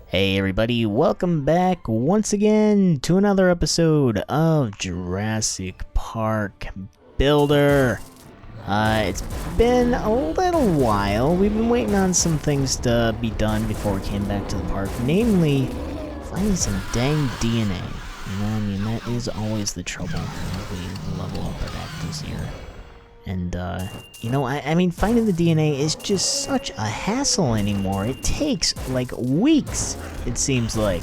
Hey everybody, welcome back once again to another episode of Jurassic Park Builder. It's been a little while. We've been waiting on some things to be done before we came back to the park, namely finding some dang DNA. You know, I mean, that is always the trouble as we level up our actors here. And, you know, I mean, finding the DNA is just such a hassle anymore. It takes, like, weeks, it seems like,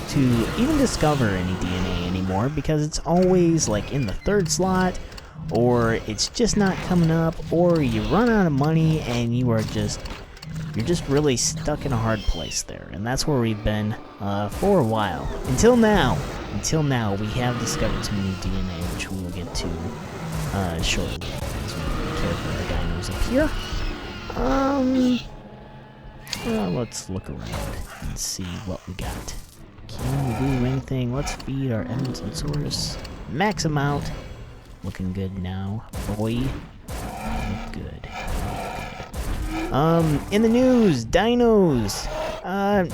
to even discover any DNA anymore, because it's always, like, in the third slot, or it's just not coming up, or you run out of money, and you're just really stuck in a hard place there. And that's where we've been, for a while. Until now, we have discovered some new DNA, which we will get to, shortly. Care for the dinos up here. Well, let's look around and see what we got. Can we do anything? Let's feed our Edmondson source. Max them out. Looking good now, boy. Look good. In the news, dinos. A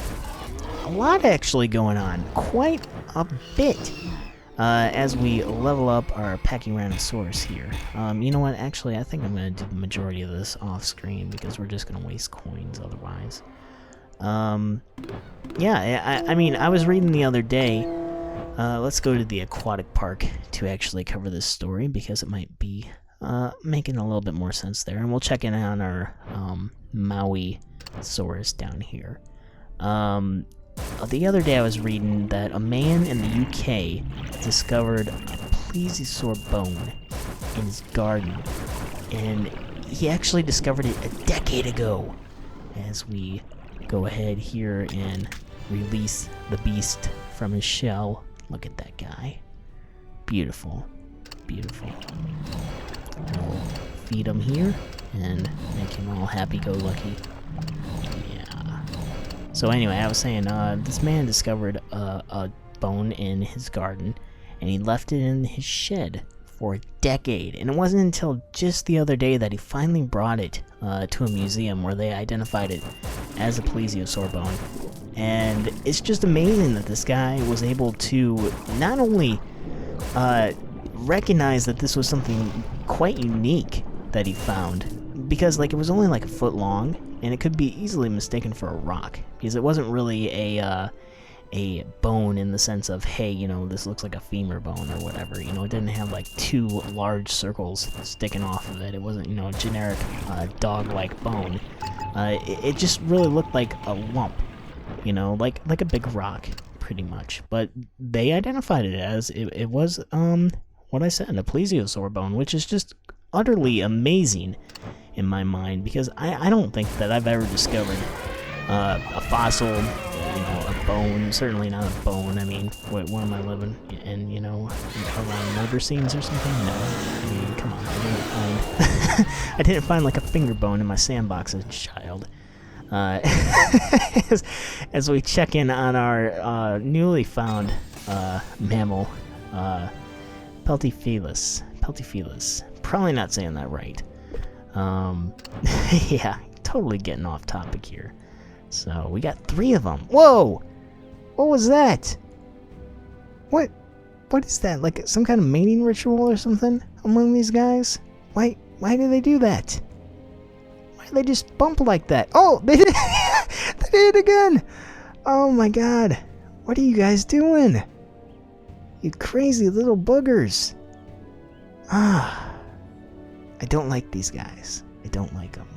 lot actually going on. Quite a bit. As we level up our Pachyrhinosaurus here. You know what, actually, I think I'm going to do the majority of this off-screen, because we're just going to waste coins otherwise. Yeah, I mean, I was reading the other day, let's go to the aquatic park to actually cover this story, because it might be, making a little bit more sense there, and we'll check in on our, Maui-saurus down here. The other day I was reading that a man in the UK discovered a plesiosaur bone in his garden, and he actually discovered it a decade ago. As we go ahead here and release the beast from his shell. Look at that guy. Beautiful. Beautiful. We'll feed him here and make him all happy-go-lucky. So anyway, I was saying, this man discovered a bone in his garden, and he left it in his shed for a decade. And it wasn't until just the other day that he finally brought it to a museum where they identified it as a plesiosaur bone. And it's just amazing that this guy was able to not only recognize that this was something quite unique that he found, because like it was only like a foot long, and it could be easily mistaken for a rock, because it wasn't really a bone in the sense of, hey, you know, this looks like a femur bone or whatever. You know, it didn't have like two large circles sticking off of it. It wasn't, you know, a generic dog-like bone. It just really looked like a lump, you know, like a big rock, pretty much. But they identified it as it was what I said, a plesiosaur bone, which is just utterly amazing in my mind, because I don't think that I've ever discovered a fossil, you know, a bone, certainly not a bone. I mean, where am I living? In, you know, around murder scenes or something? No, I mean, come on, I didn't find, I didn't find like a finger bone in my sandbox as a child. As we check in on our newly found mammal, Peltephilus. Probably not saying that right. Yeah, totally getting off topic here. So, we got 3 of them. Whoa! What was that? What is that? Like some kind of mating ritual or something among these guys? Why do they do that? Why do they just bump like that? Oh, they did they did it again! Oh my god. What are you guys doing? You crazy little boogers. I don't like these guys. I don't like them.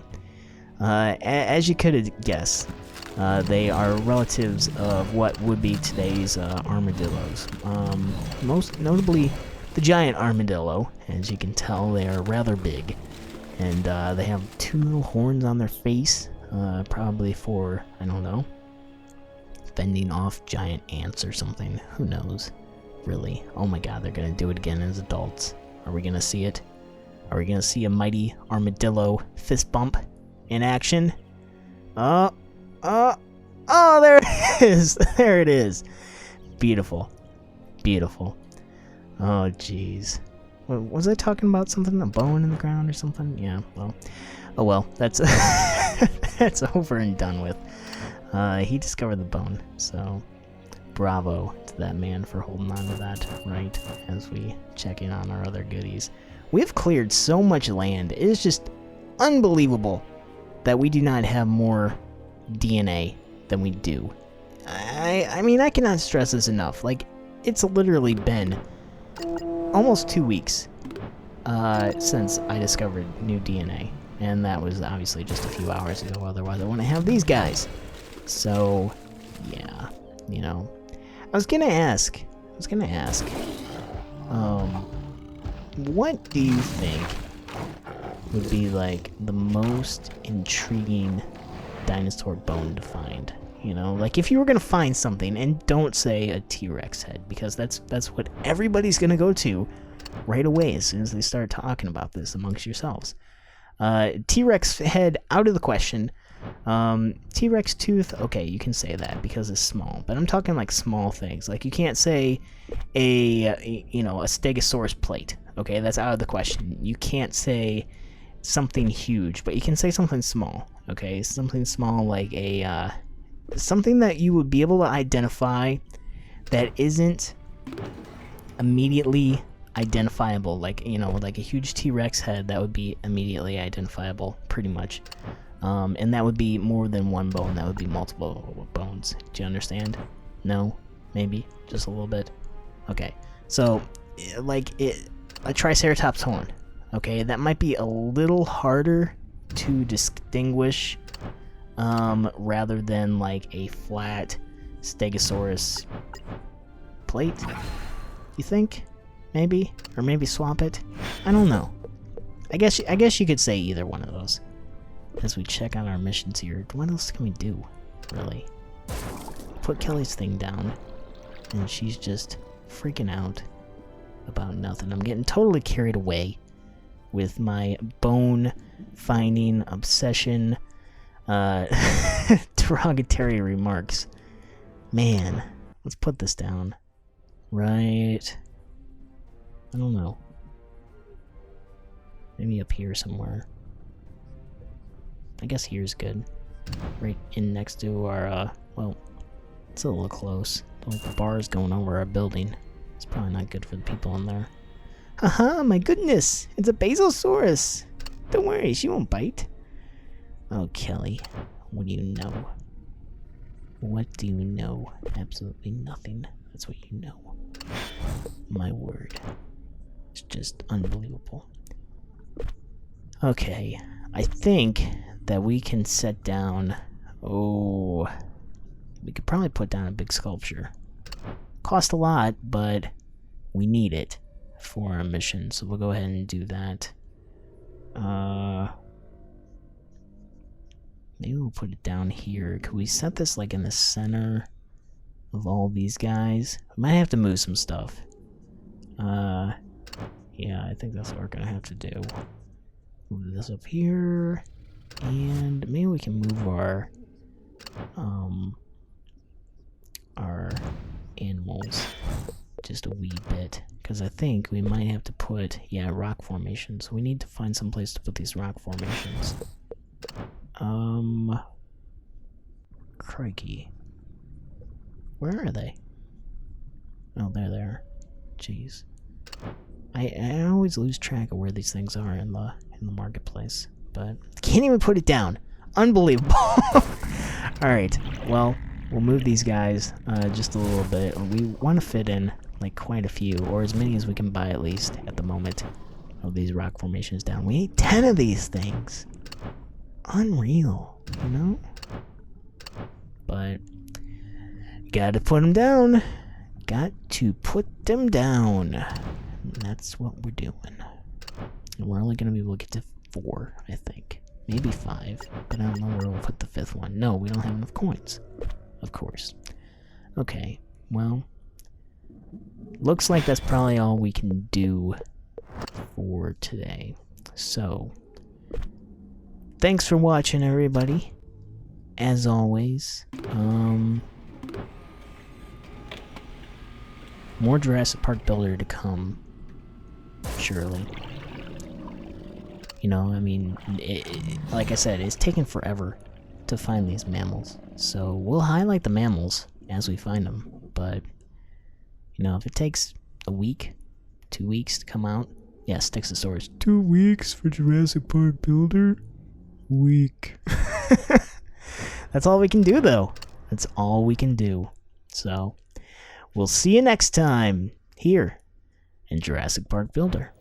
As you could guess, they are relatives of what would be today's armadillos. Most notably, the giant armadillo. As you can tell, they are rather big. And they have 2 little horns on their face, probably for, I don't know, fending off giant ants or something. Who knows? Really. Oh my god, they're gonna do it again as adults. Are we gonna see it? Are we gonna see a mighty armadillo fist bump in action? Oh, there it is! There it is! Beautiful. Beautiful. Oh, jeez. Was I talking about something? A bone in the ground or something? Yeah, well. Oh well, that's that's over and done with. He discovered the bone, so bravo to that man for holding on to that, right, as we check in on our other goodies. We've cleared so much land. It is just unbelievable that we do not have more DNA than we do. I mean, I cannot stress this enough. Like, it's literally been almost 2 weeks since I discovered new DNA. And that was obviously just a few hours ago, otherwise I wouldn't have these guys. So, yeah, you know. I was gonna ask, what do you think would be, like, the most intriguing dinosaur bone to find? You know, like, if you were gonna find something, and don't say a T-Rex head, because that's what everybody's gonna go to right away as soon as they start talking about this amongst yourselves. T-Rex head out of the question. T-Rex tooth, okay, you can say that because it's small, but I'm talking like small things. Like, you can't say a Stegosaurus plate. Okay, that's out of the question. You can't say something huge, but you can say something small. Okay, something small like a something that you would be able to identify that isn't immediately identifiable, like, you know, like a huge T-Rex head that would be immediately identifiable, pretty much. And that would be more than one bone, that would be multiple bones. Do you understand? No? Maybe? Just a little bit? Okay. So, like, a Triceratops horn. Okay, that might be a little harder to distinguish, rather than, like, a flat Stegosaurus plate, you think? Maybe? Or maybe swap it? I don't know. I guess you could say either one of those. As we check on our missions here, what else can we do, really? Put Kelly's thing down, and she's just freaking out about nothing. I'm getting totally carried away with my bone-finding obsession, derogatory remarks. Man, let's put this down. Right... I don't know. Maybe up here somewhere. I guess here's good. Right in next to our, well, it's a little close. The bar's going over our building. It's probably not good for the people in there. Haha, my goodness! It's a Basosaurus! Don't worry, she won't bite. Oh, Kelly, what do you know? What do you know? Absolutely nothing. That's what you know. My word. It's just unbelievable. Okay, I think that we can set down... Oh, we could probably put down a big sculpture. Cost a lot, but we need it for our mission, so we'll go ahead and do that. Maybe we'll put it down here. Could we set this like in the center of all these guys? We might have to move some stuff. Yeah, I think that's what we're gonna have to do. Move this up here, and maybe we can move our animals just a wee bit, because I think we might have to put, yeah, rock formations. So we need to find some place to put these rock formations. Crikey. Where are they? Oh, they're there. Jeez. I always lose track of where these things are in the marketplace, but can't even put it down. Unbelievable. Alright, well, we'll move these guys just a little bit. We want to fit in like quite a few, or as many as we can buy at least at the moment, of these rock formations down. We need 10 of these things. Unreal, you know? But gotta put them down. Got to put them down. And that's what we're doing. And we're only gonna be able to get to 4, I think. Maybe 5, but I don't know where we'll put the 5th one. No, we don't have enough coins. Of course. Okay, well, looks like that's probably all we can do for today. So, thanks for watching, everybody. As always, more Jurassic Park Builder to come, surely. You know, I mean, like I said, it's taken forever to find these mammals. So we'll highlight the mammals as we find them. But, you know, if it takes a week, 2 weeks to come out, yeah, Stixosaurus. 2 weeks for Jurassic Park Builder? Week. That's all we can do, though. That's all we can do. So, we'll see you next time here in Jurassic Park Builder.